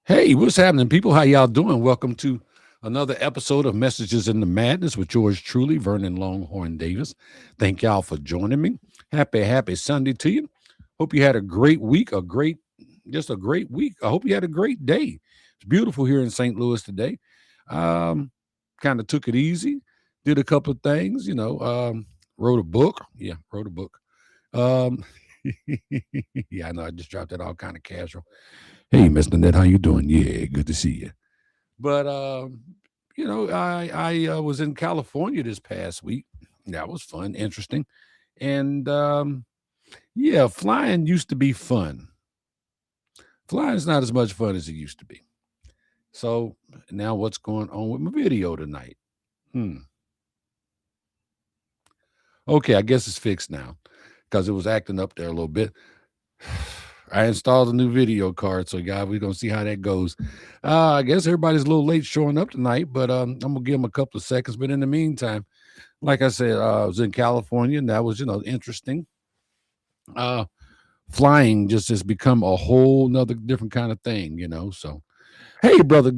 Hey, what's happening, people? How y'all doing? Welcome to another episode of Messages in the Madness with yours truly, Vernon Longhorn Davis. Thank y'all for joining me. Happy Sunday to you. Hope you had a great week, just a great week. I hope you had a great day. It's beautiful here in St. Louis today. Um, kind of took it easy, did a couple of things, wrote a book. Yeah, wrote a book. Um, yeah, I know I just dropped that all kind of casual. Hey, Mr. Net, how you doing? Yeah, good to see you. But I was in California this past week. That was fun, interesting, and yeah, flying used to be fun. Flying's not as much fun as it used to be. So now, what's going on with my video tonight? Hmm. Okay, I guess it's fixed now because it was acting up there a little bit. I installed a new video card, so guys, we're gonna see how that goes. I guess everybody's a little late showing up tonight, but I'm gonna give them a couple of seconds. But in the meantime, like I said, I was in California, and that was interesting. Uh, Flying just has become a whole nother different kind of thing. So, hey, brother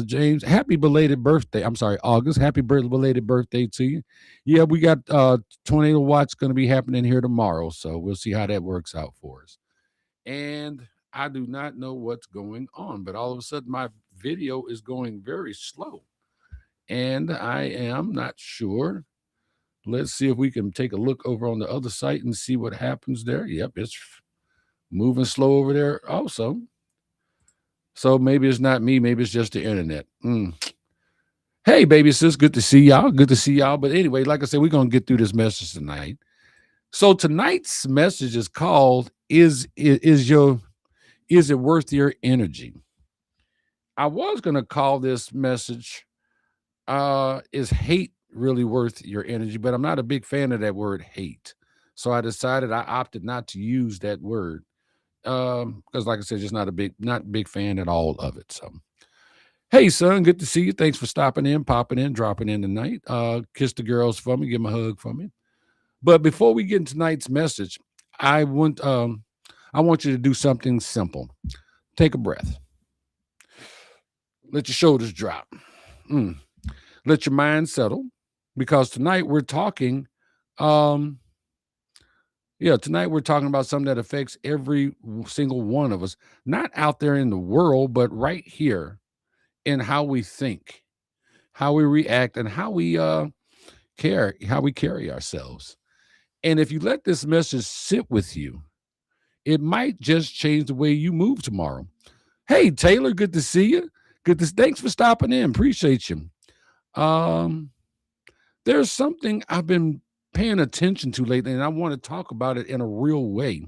James, happy belated birthday. I'm sorry, August. Happy belated birthday to you. Yeah, we got tornado watch going to be happening here tomorrow, so we'll see how that works out for us. And I do not know what's going on, but all of a sudden my video is going very slow, and I am not sure. Let's see if we can take a look over on the other site and see what happens there. Yep, it's moving slow over there also. So maybe it's not me, maybe it's just the internet. Hey, baby sis, good to see y'all. Good to see y'all. But anyway, like I said, we're gonna get through this message tonight. So tonight's message is called "Is it worth your energy?" I was going to call this message, "Is hate really worth your energy?" But I'm not a big fan of that word hate. So I decided I opted not to use that word. Because like I said, just not big fan at all of it. So, hey, son, good to see you. Thanks for stopping in, popping in, dropping in tonight. Kiss the girls for me, give them a hug for me. But before we get into tonight's message, I want I want you to do something simple. Take a breath. Let your shoulders drop. Mm. Let your mind settle, because tonight we're talking. Um, tonight we're talking about something that affects every single one of us, not out there in the world, but right here in how we think, how we react, and how we how we carry ourselves. And if you let this message sit with you, it might just change the way you move tomorrow. Hey, Taylor, good to see you. Thanks for stopping in. Appreciate you. Um, there's something I've been paying attention to lately, and I want to talk about it in a real way.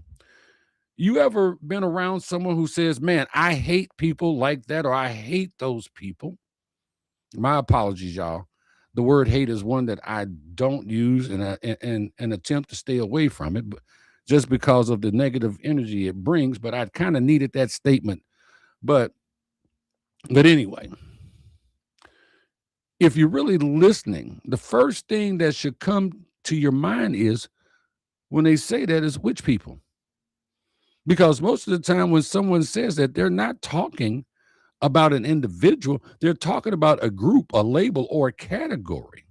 You ever been around someone who says, "Man, I hate people like that," or "I hate those people"? My apologies, y'all. The word hate is one that I don't use, and an attempt to stay away from it, but just because of the negative energy it brings. But I kind of needed that statement. But anyway, if you're really listening, the first thing that should come to your mind is, when they say that, is which people? Because most of the time when someone says that, they're not talking about an individual, they're talking about a group, a label, or a category.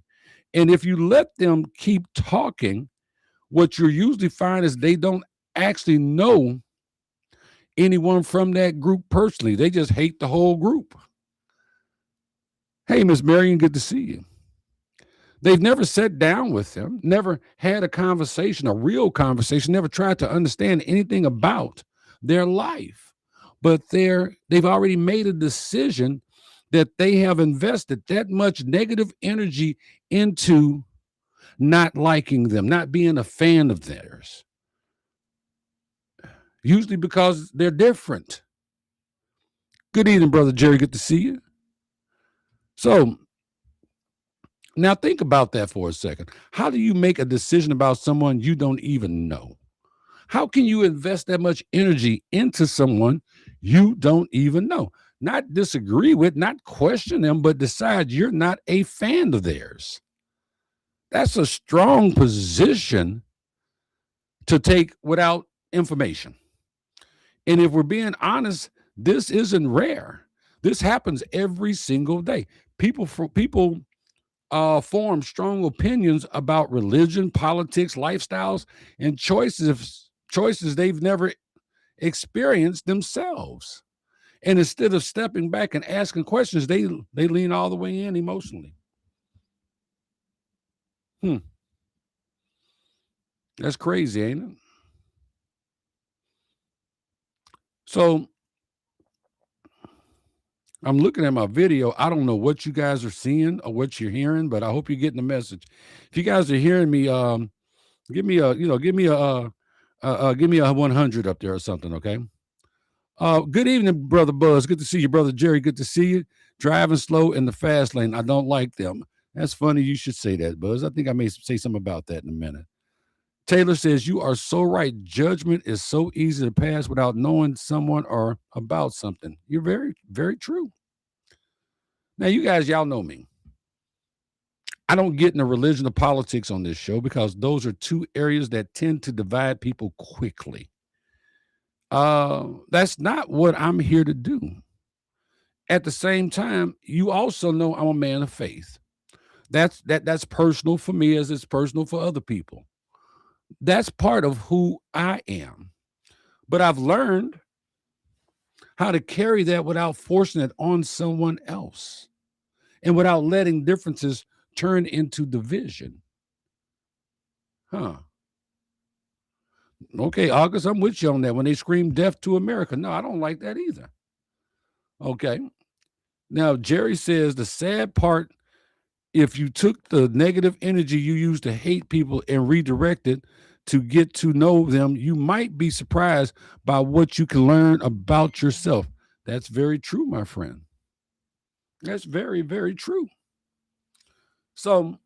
And if you let them keep talking, what you usually find is they don't actually know anyone from that group personally. They just hate the whole group. Hey, Miss Marion, good to see you. They've never sat down with them, never had a conversation, a real conversation, never tried to understand anything about their life. But they've already made a decision that they have invested that much negative energy into not liking them, not being a fan of theirs. Usually because they're different. Good evening, Brother Jerry. Good to see you. So now think about that for a second. How do you make a decision about someone you don't even know? How can you invest that much energy into someone you don't even know? Not disagree with, not question them, but decide you're not a fan of theirs. That's a strong position to take without information. And if we're being honest, this isn't rare. This happens every single day. People form strong opinions about religion, politics, lifestyles, and choices they've never experienced themselves. And instead of stepping back and asking questions, they lean all the way in emotionally. That's crazy, ain't it? So I'm looking at my video. I don't know what you guys are seeing or what you're hearing, but I hope you're getting the message. If you guys are hearing me, give me a, give me a 100 up there or something, okay? Good evening, Brother Buzz. Good to see you, Brother Jerry. Good to see you. Driving slow in the fast lane. I don't like them. That's funny. You should say that, Buzz. I think I may say something about that in a minute. Taylor says, you are so right. Judgment is so easy to pass without knowing someone or about something. You're very, very true. Now, you guys, y'all know me. I don't get into religion or politics on this show because those are two areas that tend to divide people quickly. That's not what I'm here to do. At the same time, you also know I'm a man of faith. That's personal for me as it's personal for other people. That's part of who I am. But I've learned how to carry that without forcing it on someone else and without letting differences turn into division. Huh. Okay, August, I'm with you on that. When they scream death to America. No, I don't like that either. Okay. Now, Jerry says the sad part, if you took the negative energy you used to hate people and redirect it to get to know them, you might be surprised by what you can learn about yourself. That's very true, my friend. That's very, very true. So,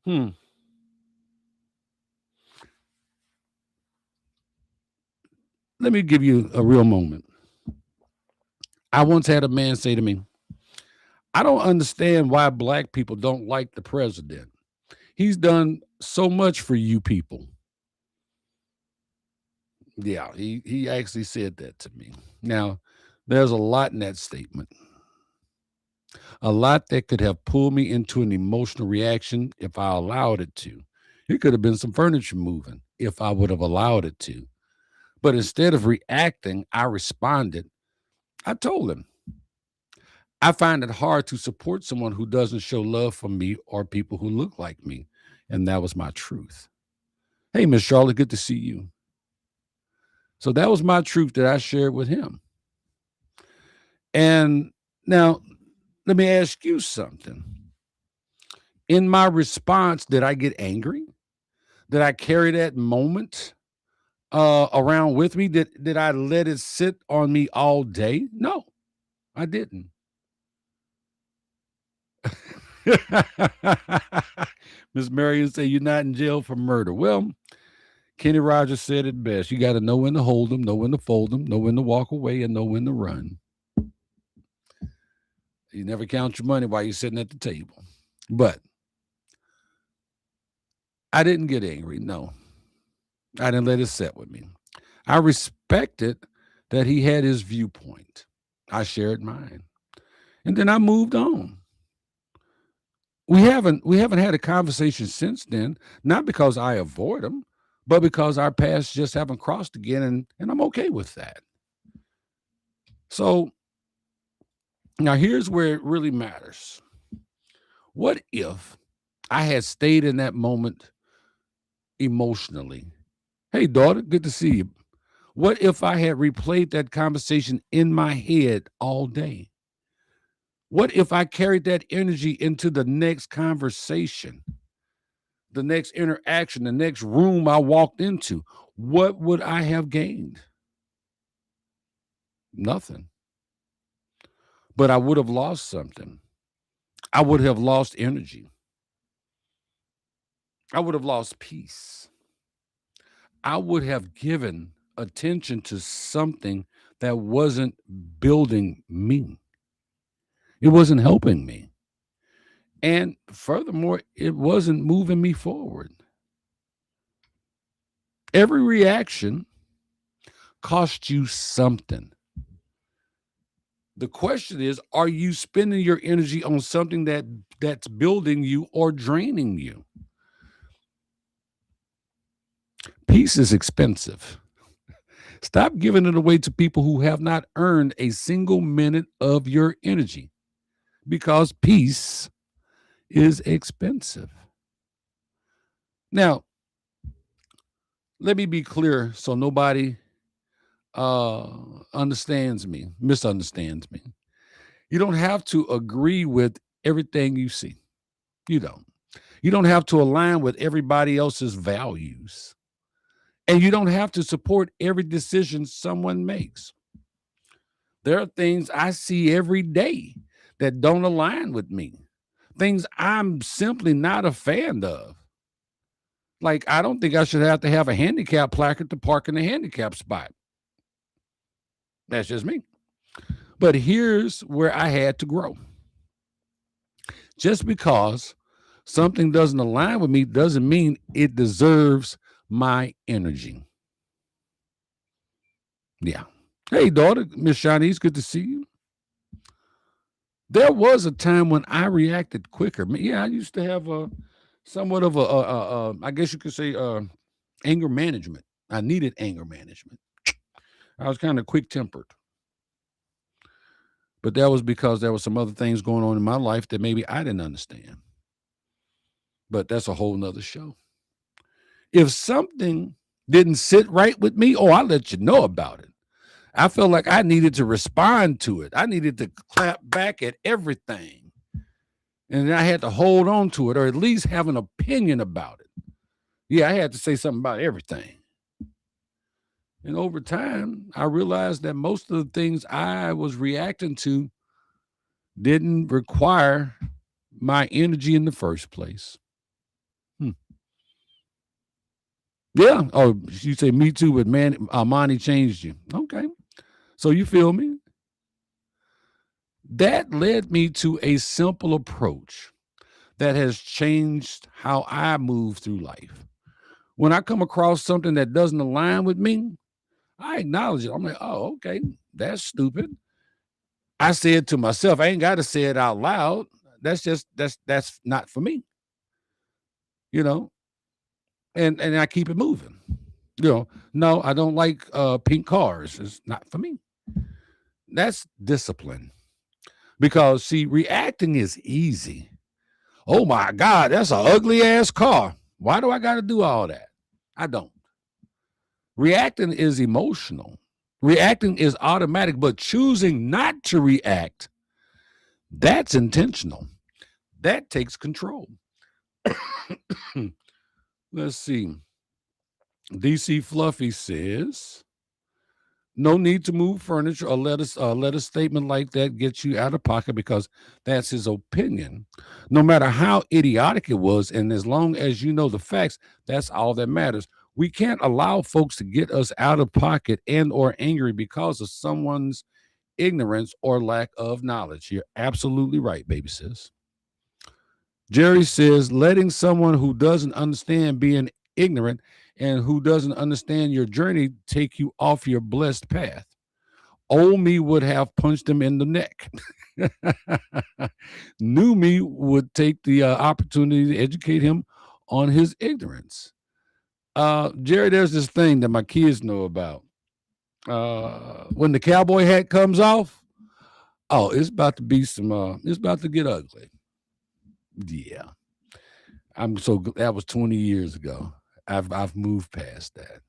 let me give you a real moment. I once had a man say to me, I don't understand why black people don't like the president. He's done so much for you people. Yeah, he actually said that to me. Now, there's a lot in that statement. A lot that could have pulled me into an emotional reaction if I allowed it to. It could have been some furniture moving if I would have allowed it to. But instead of reacting, I responded. I told him, I find it hard to support someone who doesn't show love for me or people who look like me. And that was my truth. Hey, Miss Charlotte, good to see you. So that was my truth that I shared with him. And now, let me ask you something. In my response, did I get angry? Did I carry that moment around with me? Did I let it sit on me all day? No, I didn't. Miss Marion said, you're not in jail for murder. Well, Kenny Rogers said it best. You got to know when to hold them, know when to fold them, know when to walk away, and know when to run. You never count your money while you're sitting at the table. But I didn't get angry. No, I didn't let it set with me. I respected that he had his viewpoint. I shared mine. And then I moved on. We haven't had a conversation since then, not because I avoid them, but because our paths just haven't crossed again, and I'm okay with that. So now here's where it really matters. What if I had stayed in that moment emotionally? Hey, daughter, good to see you. What if I had replayed that conversation in my head all day? What if I carried that energy into the next conversation, the next interaction, the next room I walked into? What would I have gained? Nothing. But I would have lost something. I would have lost energy. I would have lost peace. I would have given attention to something that wasn't building me. It wasn't helping me. And furthermore, it wasn't moving me forward. Every reaction cost you something. The question is, are you spending your energy on something that's building you or draining you? Peace is expensive. Stop giving it away to people who have not earned a single minute of your energy, because peace is expensive. Now, let me be clear so nobody misunderstands me. You don't have to agree with everything you see. You don't. You don't have to align with everybody else's values. And you don't have to support every decision someone makes. There are things I see every day that don't align with me, things I'm simply not a fan of. Like, I don't think I should have to have a handicap placard to park in the handicap spot. That's just me. But here's where I had to grow. Just because something doesn't align with me doesn't mean it deserves my energy. Yeah. Hey, daughter, Miss Shanice, good to see you. There was a time when I reacted quicker. Yeah, I used to have somewhat of I guess you could say, anger management. I needed anger management. I was kind of quick tempered. But that was because there was some other things going on in my life that maybe I didn't understand. But that's a whole nother show. If something didn't sit right with me, I'll let you know about it. I felt like I needed to respond to it. I needed to clap back at everything. And I had to hold on to it, or at least have an opinion about it. Yeah, I had to say something about everything. And over time, I realized that most of the things I was reacting to didn't require my energy in the first place. Yeah. Oh, you say me too, but man, Armani changed you. Okay. So you feel me? That led me to a simple approach that has changed how I move through life. When I come across something that doesn't align with me, I acknowledge it. I'm like, oh, okay, that's stupid. I say it to myself. I ain't got to say it out loud. That's not for me. You know, and I keep it moving. No, I don't like pink cars. It's not for me. That's discipline. Because see, reacting is easy. Oh my God, that's an ugly ass car. Why do I got to do all that? I don't. Reacting is emotional. Reacting is automatic, but choosing not to react, that's intentional. That takes control. Let's see. DC Fluffy says, no need to move furniture or let a statement like that get you out of pocket, because that's his opinion. No matter how idiotic it was, and as long as you know the facts, that's all that matters. We can't allow folks to get us out of pocket and or angry because of someone's ignorance or lack of knowledge. You're absolutely right, baby sis. Jerry says, letting someone who doesn't understand being ignorant and who doesn't understand your journey take you off your blessed path. Old me would have punched him in the neck. New me would take the opportunity to educate him on his ignorance. Jerry, there's this thing that my kids know about. When the cowboy hat comes off, it's about to be it's about to get ugly. Yeah. That was 20 years ago. I've moved past that.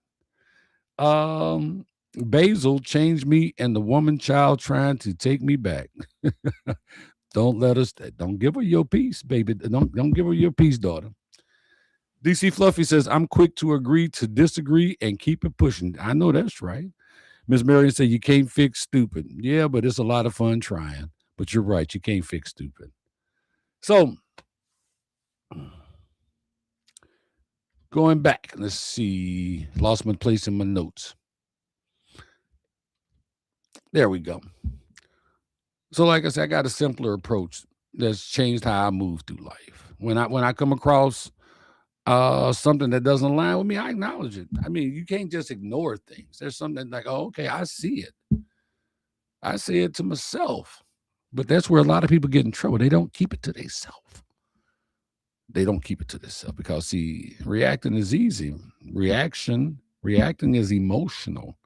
Basil changed me and the woman child trying to take me back. Don't give her your peace, baby. Don't give her your peace, daughter. DC Fluffy says, I'm quick to agree to disagree and keep it pushing. I know that's right. Miss Marion said, you can't fix stupid. Yeah, but it's a lot of fun trying. But you're right. You can't fix stupid. So, going back, let's see. Lost my place in my notes. There we go. So, like I said, I got a simpler approach that's changed how I move through life. When I come across something that doesn't align with me, I acknowledge it. I mean, you can't just ignore things. There's something like, oh, okay, I see it. I see it to myself. But that's where a lot of people get in trouble. They don't keep it to themselves. They don't keep it to themselves because, see, reacting is easy. Reacting is emotional,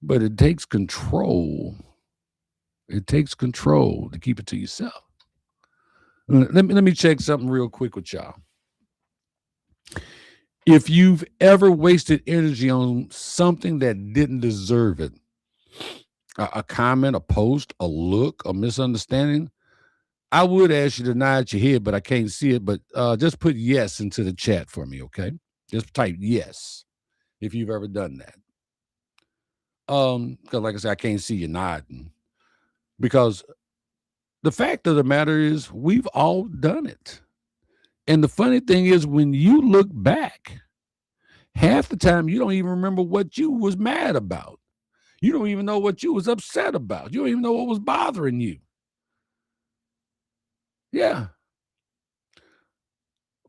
but it takes control. It takes control to keep it to yourself. Let me check something real quick with y'all. If you've ever wasted energy on something that didn't deserve it, a comment, a post, a look, a misunderstanding, I would ask you to nod your head, but I can't see it. But just put yes into the chat for me, okay? Just type yes if you've ever done that. Because like I said, I can't see you nodding. Because the fact of the matter is, we've all done it. And the funny thing is, when you look back, half the time you don't even remember what you was mad about. You don't even know what you was upset about. You don't even know what was bothering you. Yeah.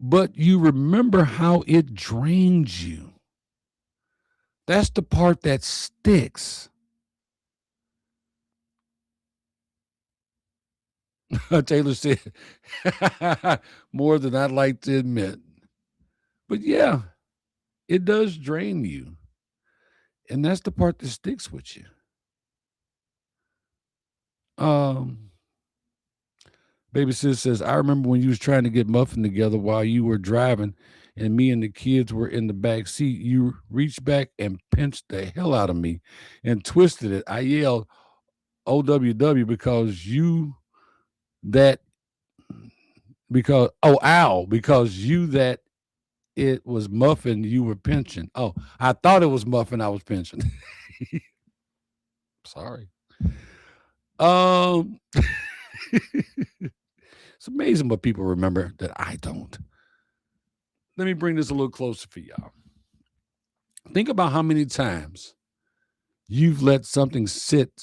But you remember how it drains you. That's the part that sticks. Taylor said, more than I'd like to admit. But yeah, it does drain you. And that's the part that sticks with you. Baby sis says, I remember when you was trying to get muffin together while you were driving and me and the kids were in the back seat. You reached back and pinched the hell out of me and twisted it. I yelled OWW because it was muffin you were pinching. Oh, I thought it was muffin I was pinching. Sorry. It's amazing what people remember that I don't. Let me bring this a little closer for y'all. Think about how many times you've let something small,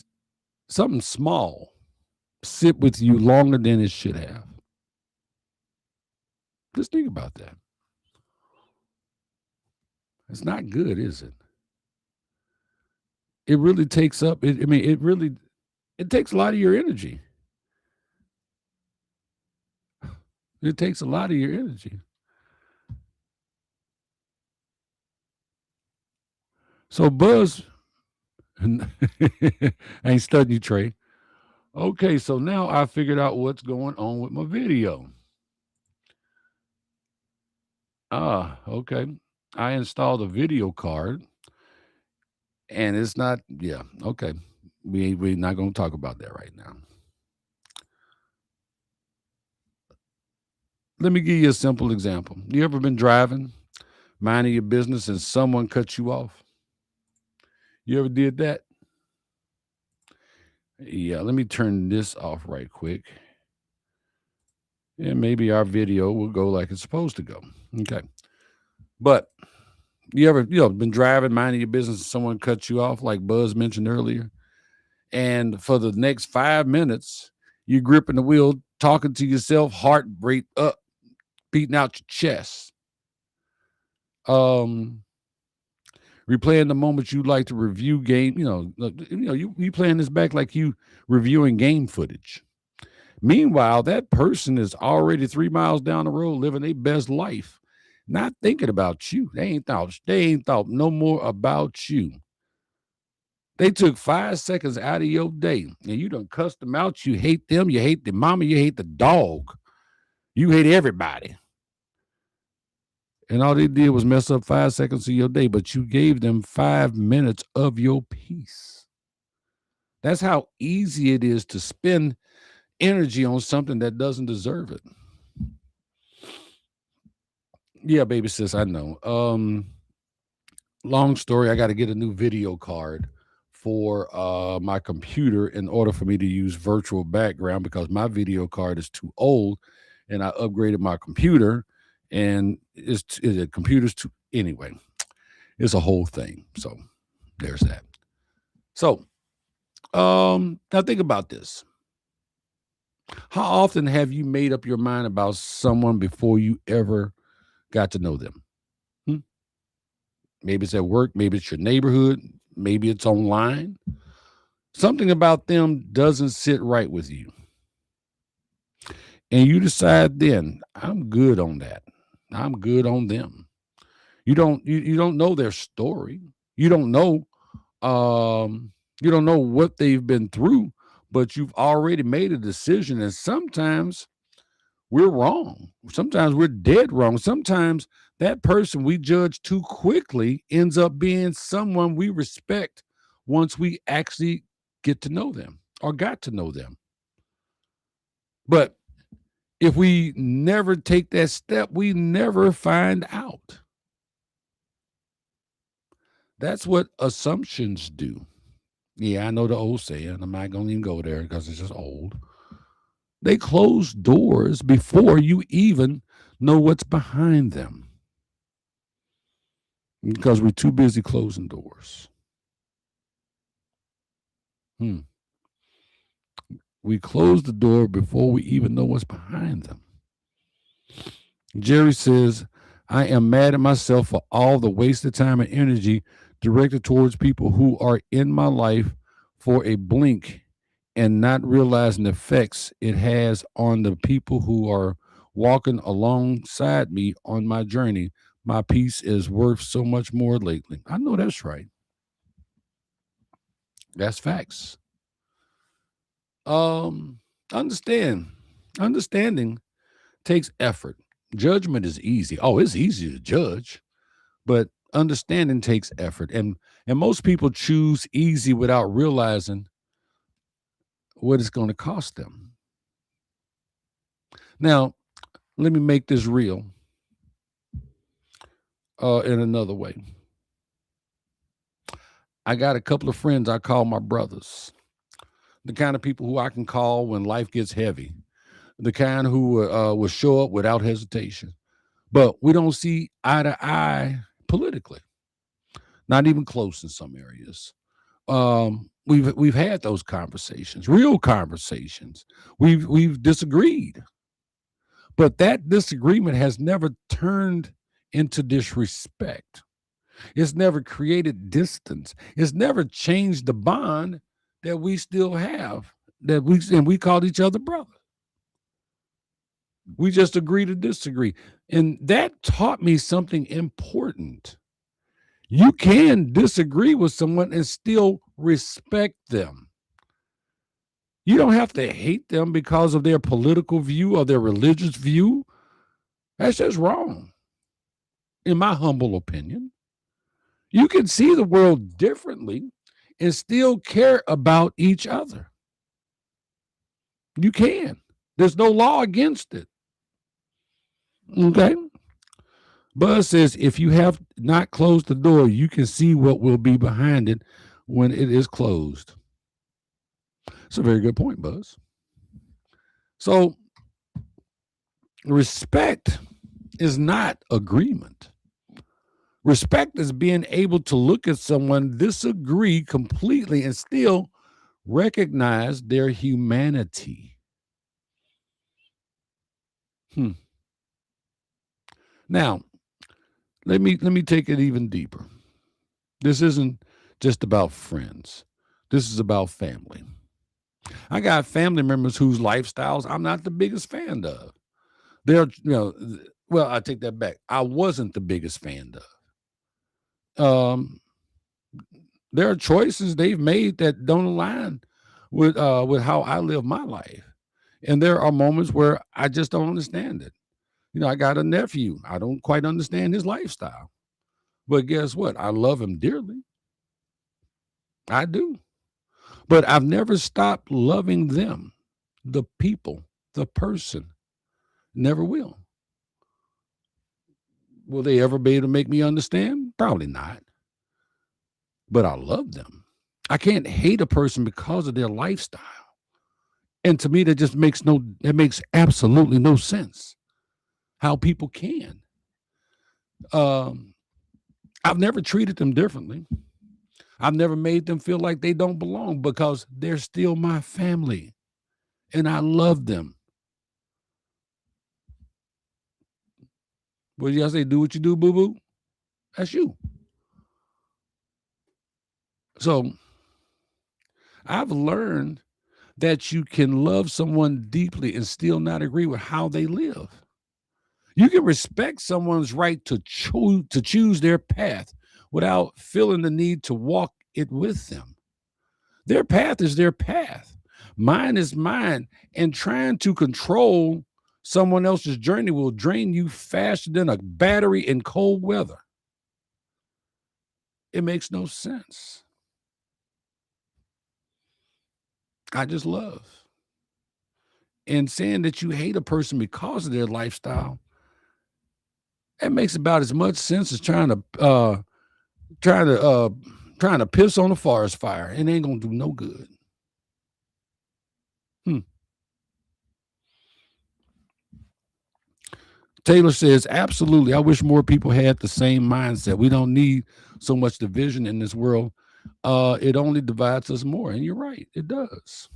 sit with you longer than it should have. Just think about that. It's not good, is it? It really takes up, it takes a lot of your energy. It takes a lot of your energy. So Buzz, I ain't studying you, Trey. Okay, so now I figured out what's going on with my video. Okay. I installed a video card and it's not, yeah, okay. We're not going to talk about that right now. Let me give you a simple example. You ever been driving, minding your business, and someone cut you off? You ever did that? Yeah, let me turn this off right quick. And maybe our video will go like it's supposed to go. Okay. But you ever, been driving, minding your business, and someone cut you off, like Buzz mentioned earlier? And for the next 5 minutes, you're gripping the wheel, talking to yourself, heart rate up, beating out your chest. Replaying the moments you like to review game, you playing this back like you reviewing game footage. Meanwhile, that person is already 3 miles down the road living their best life, not thinking about you. They ain't thought no more about you. They took 5 seconds out of your day and you done cussed them out. You hate them. You hate the mama. You hate the dog. You hate everybody. And all they did was mess up 5 seconds of your day, but you gave them 5 minutes of your peace. That's how easy it is to spend energy on something that doesn't deserve it. Yeah, baby sis, I know. Long story, I got to get a new video card for my computer in order for me to use virtual background because my video card is too old and I upgraded my computer and the computer's too, anyway, it's a whole thing. So there's that. So now think about this. How often have you made up your mind about someone before you ever got to know them. Maybe it's at work, maybe it's your neighborhood, maybe it's online. Something about them doesn't sit right with you. And you decide then, I'm good on that. I'm good on them. You don't know their story. You don't know what they've been through, but you've already made a decision. And sometimes we're wrong. Sometimes we're dead wrong. Sometimes that person we judge too quickly ends up being someone we respect once we actually get to know them or got to know them. But if we never take that step, we never find out. That's what assumptions do. Yeah, I know the old saying. I'm not going to even go there because it's just old. They close doors before you even know what's behind them because we're too busy closing doors. We close the door before we even know what's behind them. Jerry says, I am mad at myself for all the wasted time and energy directed towards people who are in my life for a blink and not realizing the effects it has on the people who are walking alongside me on my journey. My peace is worth so much more lately. I know that's right. That's facts. Understanding takes effort. Judgment is easy. Oh, it's easy to judge, but understanding takes effort. And most people choose easy without realizing what it's going to cost them. Now, let me make this real in another way. I got a couple of friends I call my brothers, the kind of people who I can call when life gets heavy, the kind who will show up without hesitation. But we don't see eye to eye politically, not even close in some areas. We've had those conversations, real conversations. We've disagreed, but that disagreement has never turned into disrespect. It's never created distance. It's never changed the bond that we still have. We called each other brother. We just agree to disagree, and that taught me something important. You can disagree with someone and still respect them. You don't have to hate them because of their political view or their religious view. That's just wrong, in my humble opinion. You can see the world differently and still care about each other. You can. There's no law against it. Okay? Buzz says if you have not closed the door, you can see what will be behind it when it is closed. It's a very good point, Buzz. So, respect is not agreement. Respect is being able to look at someone, disagree completely, and still recognize their humanity. Now, let me take it even deeper. This isn't just about friends. This is about family. I got family members whose lifestyles I'm not the biggest fan of. They're, well, I take that back. I wasn't the biggest fan of. There are choices they've made that don't align with how I live my life. And there are moments where I just don't understand it. I got a nephew. I don't quite understand his lifestyle. But guess what? I love him dearly. I do. But I've never stopped loving them, the people, the person. Never will. Will they ever be able to make me understand? Probably not. But I love them. I can't hate a person because of their lifestyle. And to me, that makes absolutely no sense. How people can. I've never treated them differently. I've never made them feel like they don't belong because they're still my family and I love them. What y'all say? Do what you do, boo boo. That's you. So I've learned that you can love someone deeply and still not agree with how they live. You can respect someone's right to choose their path without feeling the need to walk it with them. Their path is their path. Mine is mine. And trying to control someone else's journey will drain you faster than a battery in cold weather. It makes no sense. I just love. And saying that you hate a person because of their lifestyle, that makes about as much sense as trying to trying to piss on a forest fire. It ain't gonna do no good. Hmm. Taylor says, absolutely. I wish more people had the same mindset. We don't need so much division in this world. It only divides us more. And you're right, it does.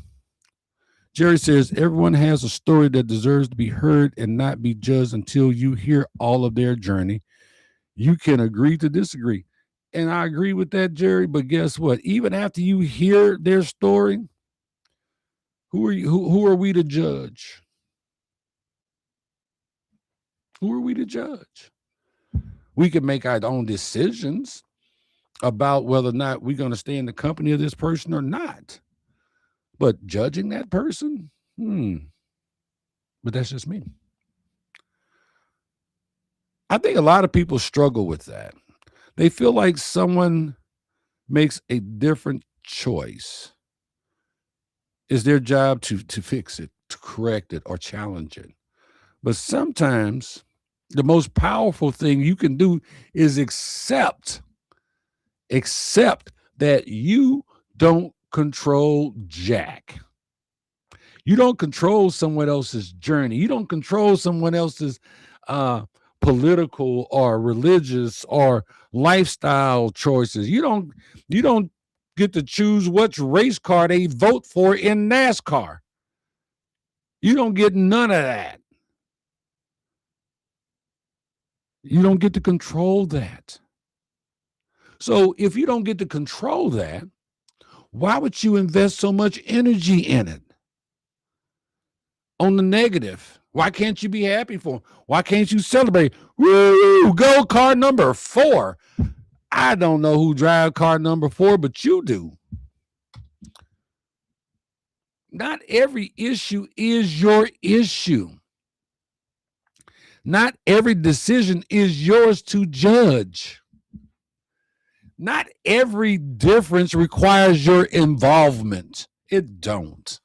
Jerry says, everyone has a story that deserves to be heard and not be judged until you hear all of their journey. You can agree to disagree. And I agree with that, Jerry. But guess what? Even after you hear their story, who are we to judge? Who are we to judge? We can make our own decisions about whether or not we're going to stay in the company of this person or not. But judging that person, but that's just me. I think a lot of people struggle with that. They feel like someone makes a different choice. It's their job to fix it, to correct it, or challenge it. But sometimes the most powerful thing you can do is accept that you don't control jack. You don't control someone else's journey. You don't control someone else's political or religious or lifestyle choices. You don't get to choose which race car they vote for in NASCAR. You don't get none of that. You don't get to control that. So if you don't get to control that, why would you invest so much energy in it? On the negative. Why can't you be happy for them? Why can't you celebrate? Woo! Go car number 4. I don't know who drive car number 4, but you do. Not every issue is your issue. Not every decision is yours to judge. Not every difference requires your involvement. It don't.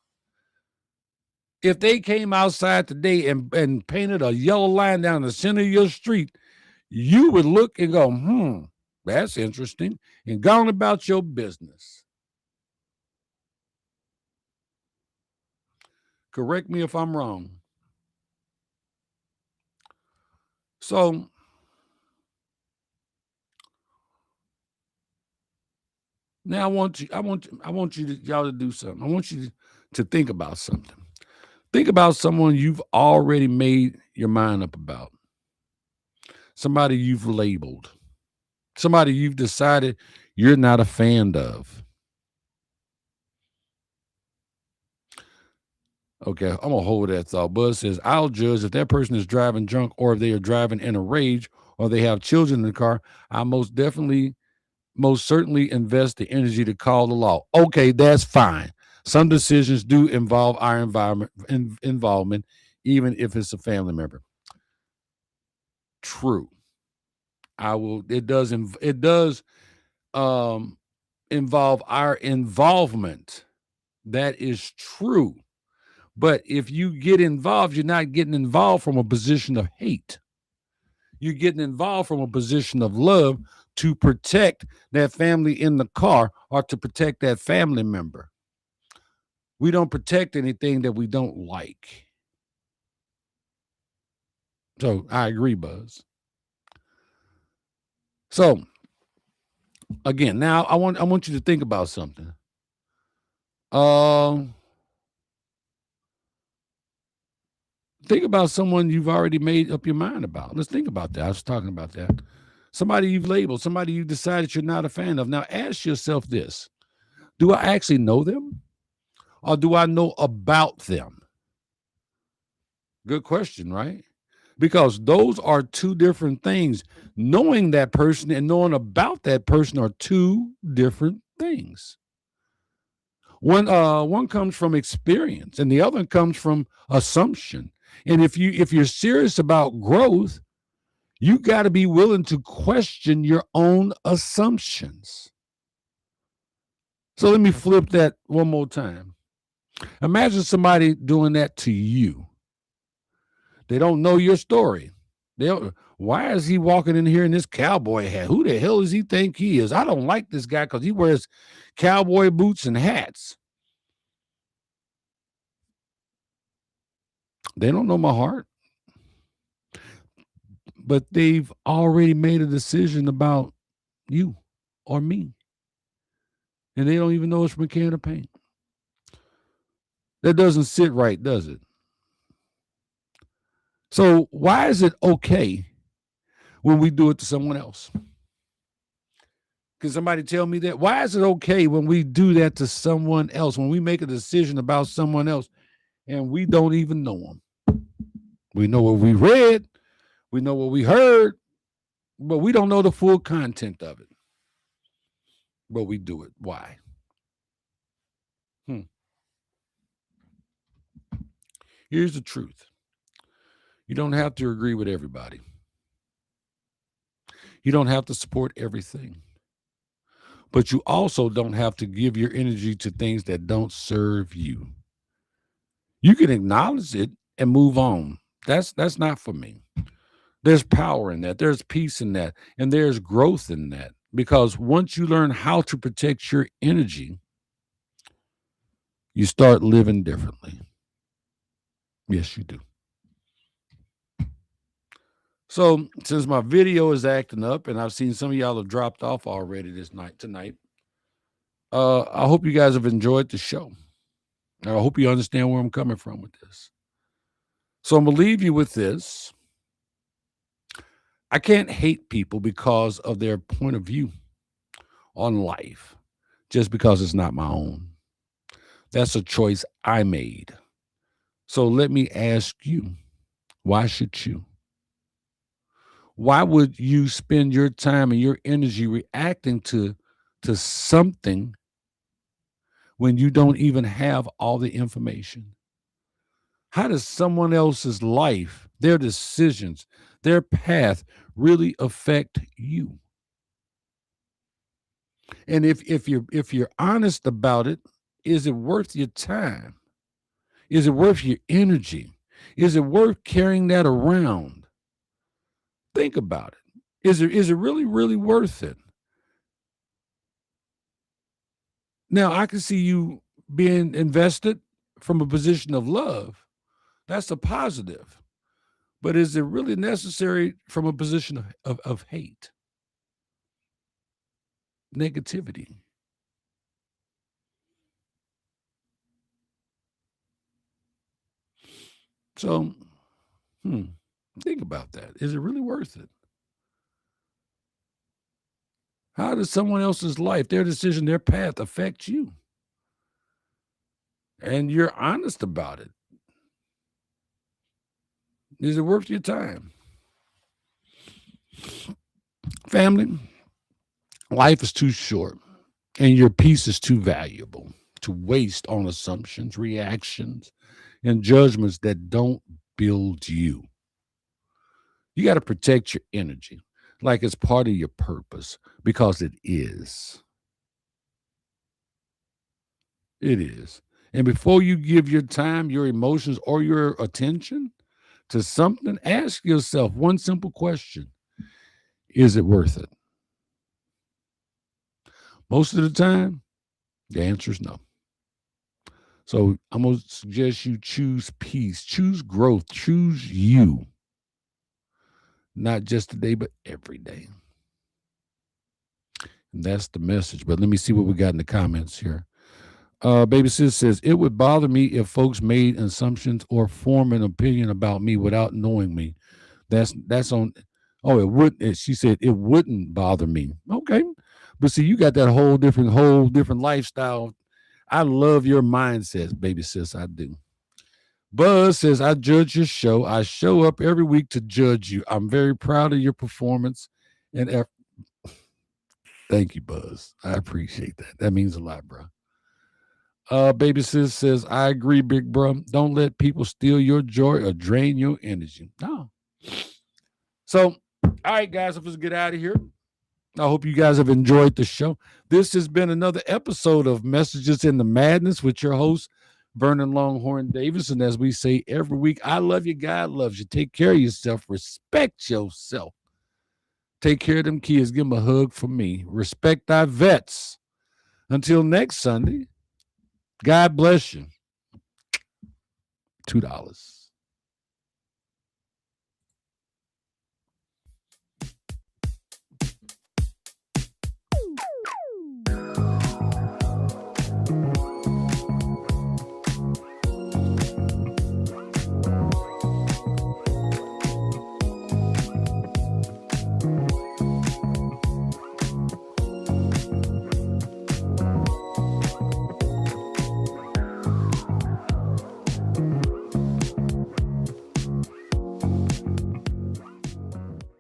If they came outside today and painted a yellow line down the center of your street, you would look and go, that's interesting, and go on about your business. Correct me if I'm wrong. So now I want y'all to do something. I want you to think about something. Think about someone you've already made your mind up about. Somebody you've labeled. Somebody you've decided you're not a fan of. Okay, I'm gonna hold that thought. Buzz says, I'll judge if that person is driving drunk or if they are driving in a rage or they have children in the car. I most certainly invest the energy to call the law. Okay, that's fine. Some decisions do involve our involvement, even if it's a family member. True. It does involve our involvement. That is true. But if you get involved, you're not getting involved from a position of hate. You're getting involved from a position of love to protect that family in the car or to protect that family member. We don't protect anything that we don't like. So I agree, Buzz. So again, now I want you to think about something. Think about someone you've already made up your mind about. Let's think about that. I was talking about that. Somebody you've labeled, somebody you decided you're not a fan of. Now ask yourself this: do I actually know them, or do I know about them? Good question, right? Because those are two different things. Knowing that person and knowing about that person are two different things. One comes from experience and the other comes from assumption. And if you're serious about growth, you got to be willing to question your own assumptions. So let me flip that one more time. Imagine somebody doing that to you. They don't know your story. Why is he walking in here in this cowboy hat? Who the hell does he think he is? I don't like this guy because he wears cowboy boots and hats. They don't know my heart, but they've already made a decision about you or me. And they don't even know it's from a can of paint. That doesn't sit right, does it? So why is it okay when we do it to someone else? Can somebody tell me that? Why is it okay when we do that to someone else, when we make a decision about someone else and we don't even know them? We know what we read, we know what we heard, but we don't know the full content of it. But we do it. Why? Here's the truth. You don't have to agree with everybody. You don't have to support everything. But you also don't have to give your energy to things that don't serve you. You can acknowledge it and move on. That's not for me. There's power in that. There's peace in that. And there's growth in that. Because once you learn how to protect your energy, you start living differently. Yes, you do. So since my video is acting up and I've seen some of y'all have dropped off already tonight, I hope you guys have enjoyed the show. I hope you understand where I'm coming from with this. So I'm going to leave you with this. I can't hate people because of their point of view on life, just because it's not my own. That's a choice I made. So let me ask you, why should you? Why would you spend your time and your energy reacting to something when you don't even have all the information? How does someone else's life, their decisions, their path really affect you? And if you're honest about it, is it worth your time? Is it worth your energy? Is it worth carrying that around? Think about it. Is it really, really worth it? Now, I can see you being invested from a position of love. That's a positive. But is it really necessary from a position of hate, negativity? So, think about that. Is it really worth it? How does someone else's life, their decision, their path affect you? And you're honest about it. Is it worth your time? Family, life is too short and your peace is too valuable to waste on assumptions, reactions, and judgments that don't build you. You got to protect your energy like it's part of your purpose, because it is. It is. And before you give your time, your emotions, or your attention to something, ask yourself one simple question: is it worth it? Most of the time, the answer is no. So I'm going to suggest you choose peace, choose growth, choose you, not just today, but every day. And that's the message. But let me see what we got in the comments here. Baby sis says it would bother me if folks made assumptions or form an opinion about me without knowing me. That's on. Oh, it would. She said it wouldn't bother me. Okay, but see, you got that whole different lifestyle. I love your mindset, baby sis. I do. Buzz says I judge your show. I show up every week to judge you. I'm very proud of your performance and effort. Thank you, Buzz. I appreciate that. That means a lot, bro. Baby sis says, I agree, big bro. Don't let people steal your joy or drain your energy. No. So, all right, guys, let's get out of here. I hope you guys have enjoyed the show. This has been another episode of Messages in the Madness with your host, Vernon Longhorn Davis. And as we say every week, I love you. God loves you. Take care of yourself. Respect yourself. Take care of them kids. Give them a hug from me. Respect our vets. Until next Sunday, God bless you. $2.